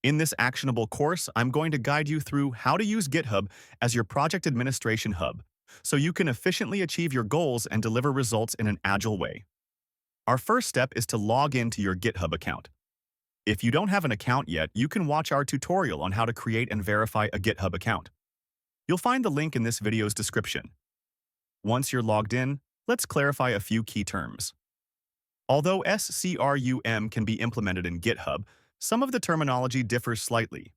In this actionable course, I'm going to guide you through how to use GitHub as your project administration hub, so you can efficiently achieve your goals and deliver results in an agile way. Our first step is to log into your GitHub account. If you don't have an account yet, you can watch our tutorial on how to create and verify a GitHub account. You'll find the link in this video's description. Once you're logged in, let's clarify a few key terms. Although SCRUM can be implemented in GitHub, some of the terminology differs slightly.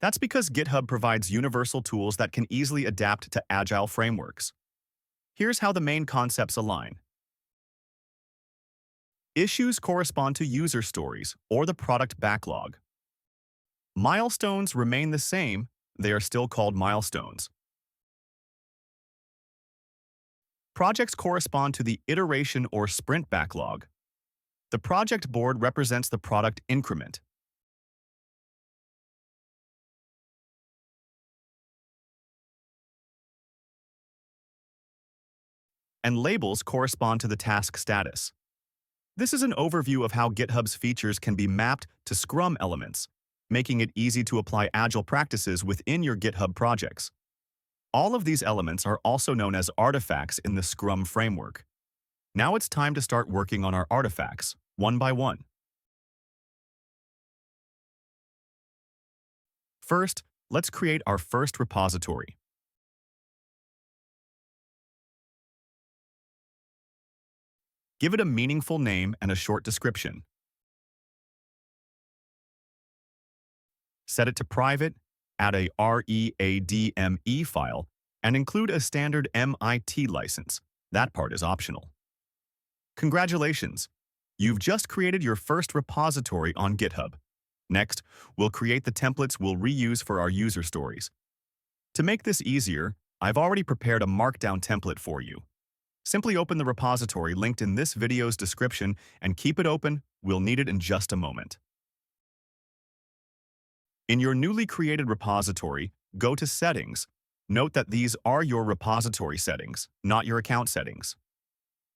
That's because GitHub provides universal tools that can easily adapt to agile frameworks. Here's how the main concepts align. Issues correspond to user stories or the product backlog. Milestones remain the same, they are still called milestones. Projects correspond to the iteration or sprint backlog. The project board represents the product increment. And labels correspond to the task status. This is an overview of how GitHub's features can be mapped to Scrum elements, making it easy to apply agile practices within your GitHub projects. All of these elements are also known as artifacts in the SCRUM framework. Now it's time to start working on our artifacts, one by one. First, let's create our first repository. Give it a meaningful name and a short description. Set it to private, add a README file, and include a standard MIT license. That part is optional. Congratulations! You've just created your first repository on GitHub. Next, we'll create the templates we'll reuse for our user stories. To make this easier, I've already prepared a Markdown template for you. Simply open the repository linked in this video's description and keep it open. We'll need it in just a moment. In your newly created repository, go to Settings. Note that these are your repository settings, not your account settings.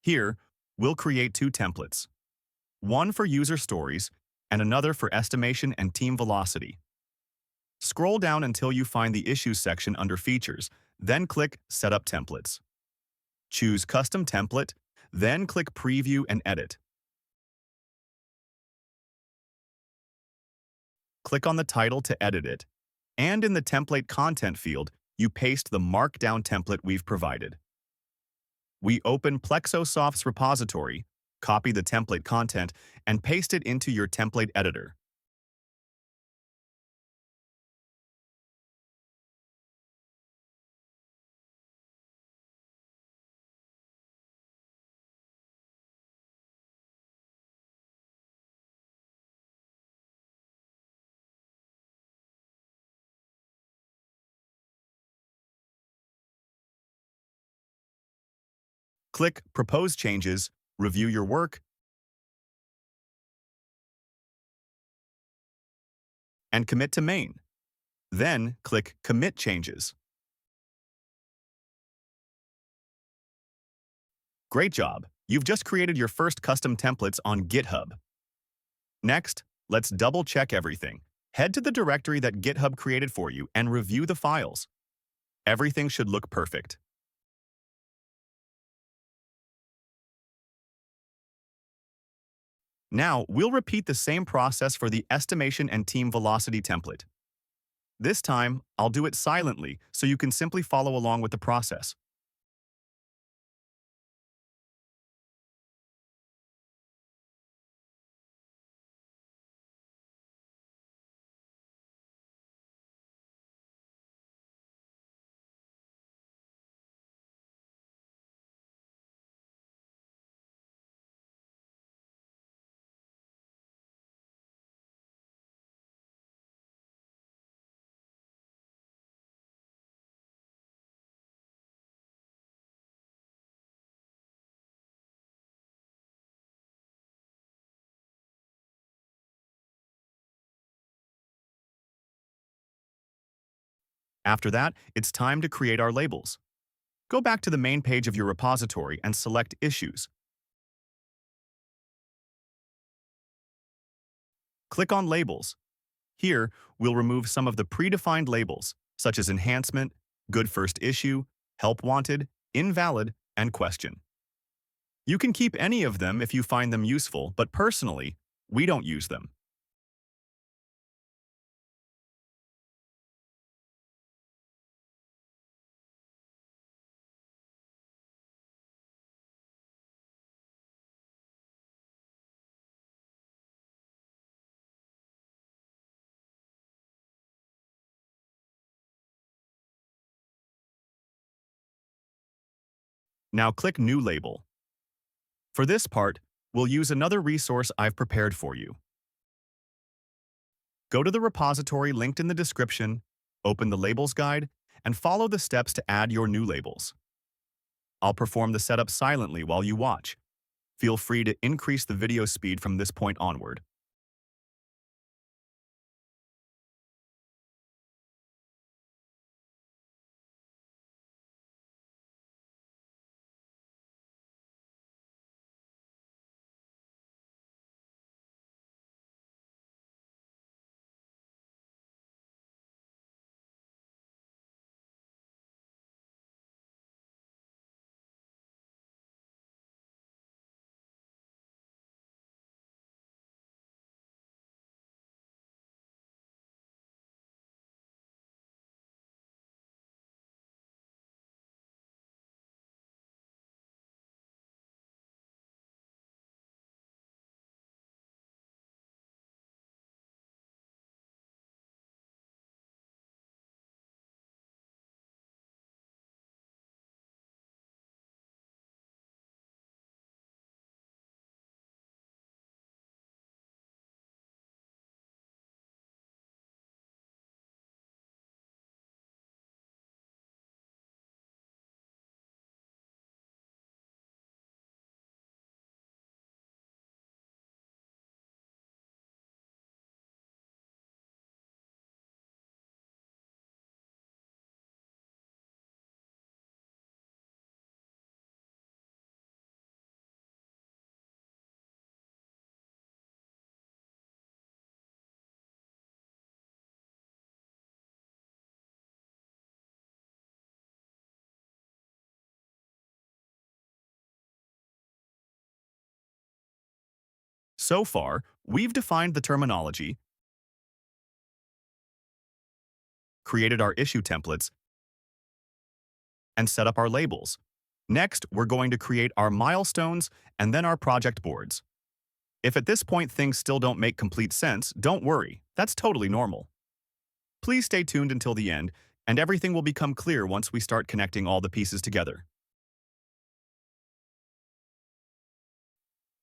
Here, we'll create two templates, one for user stories and another for estimation and team velocity. Scroll down until you find the Issues section under Features, then click Setup Templates. Choose Custom Template, then click Preview and Edit. Click on the title to edit it, and in the Template Content field, you paste the Markdown template we've provided. We open Plexosoft's repository, copy the template content, and paste it into your template editor. Click Propose Changes, review your work, and commit to main. Then click Commit Changes. Great job! You've just created your first custom templates on GitHub. Next, let's double-check everything. Head to the directory that GitHub created for you and review the files. Everything should look perfect. Now, we'll repeat the same process for the estimation and team velocity template. This time, I'll do it silently so you can simply follow along with the process. After that, it's time to create our labels. Go back to the main page of your repository and select Issues. Click on Labels. Here, we'll remove some of the predefined labels, such as enhancement, good first issue, help wanted, invalid, and question. You can keep any of them if you find them useful, but personally, we don't use them. Now click New Label. For this part, we'll use another resource I've prepared for you. Go to the repository linked in the description, open the Labels Guide, and follow the steps to add your new labels. I'll perform the setup silently while you watch. Feel free to increase the video speed from this point onward. So far, we've defined the terminology, created our issue templates, and set up our labels. Next, we're going to create our milestones and then our project boards. If at this point things still don't make complete sense, don't worry, that's totally normal. Please stay tuned until the end, and everything will become clear once we start connecting all the pieces together.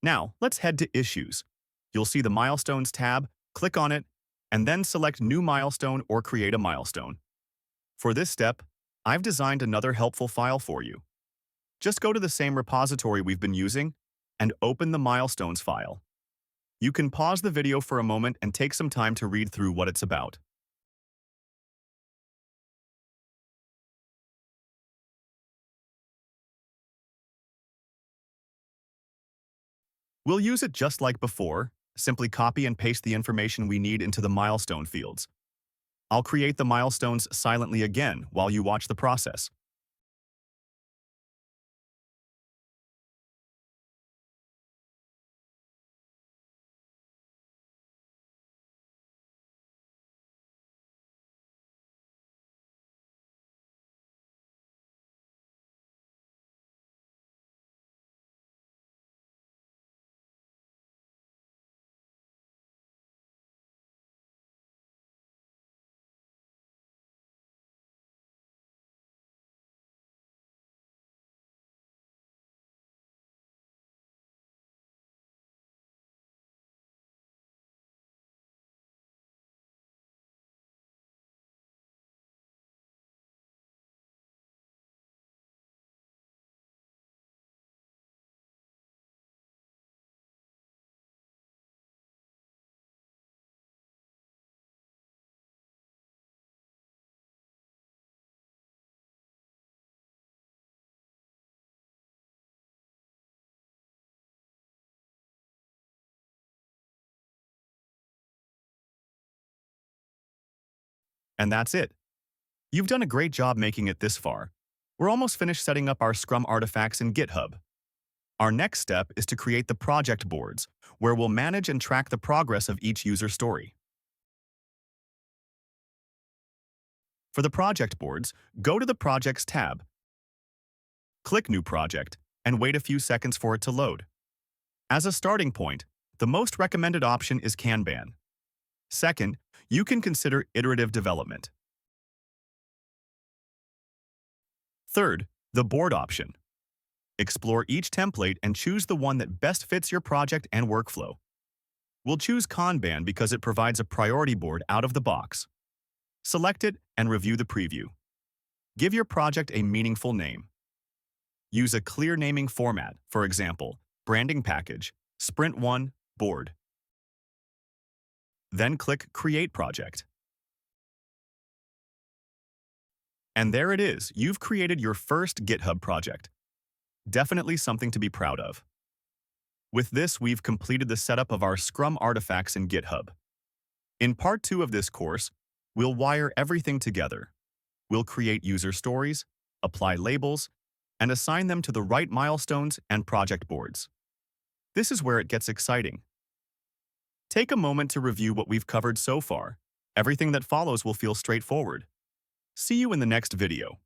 Now, let's head to Issues. You'll see the Milestones tab, click on it, and then select New Milestone or Create a Milestone. For this step, I've designed another helpful file for you. Just go to the same repository we've been using and open the Milestones file. You can pause the video for a moment and take some time to read through what it's about. We'll use it just like before, simply copy and paste the information we need into the milestone fields. I'll create the milestones silently again while you watch the process. And that's it. You've done a great job making it this far. We're almost finished setting up our Scrum artifacts in GitHub. Our next step is to create the project boards, where we'll manage and track the progress of each user story. For the project boards, go to the Projects tab, click New Project, and wait a few seconds for it to load. As a starting point, the most recommended option is Kanban. Second, you can consider iterative development. Third, the board option. Explore each template and choose the one that best fits your project and workflow. We'll choose Kanban because it provides a priority board out of the box. Select it and review the preview. Give your project a meaningful name. Use a clear naming format, for example, branding package, Sprint 1, board. Then click Create Project. And there it is, you've created your first GitHub project. Definitely something to be proud of. With this, we've completed the setup of our Scrum artifacts in GitHub. In part 2 of this course, we'll wire everything together. We'll create user stories, apply labels, and assign them to the right milestones and project boards. This is where it gets exciting. Take a moment to review what we've covered so far. Everything that follows will feel straightforward. See you in the next video.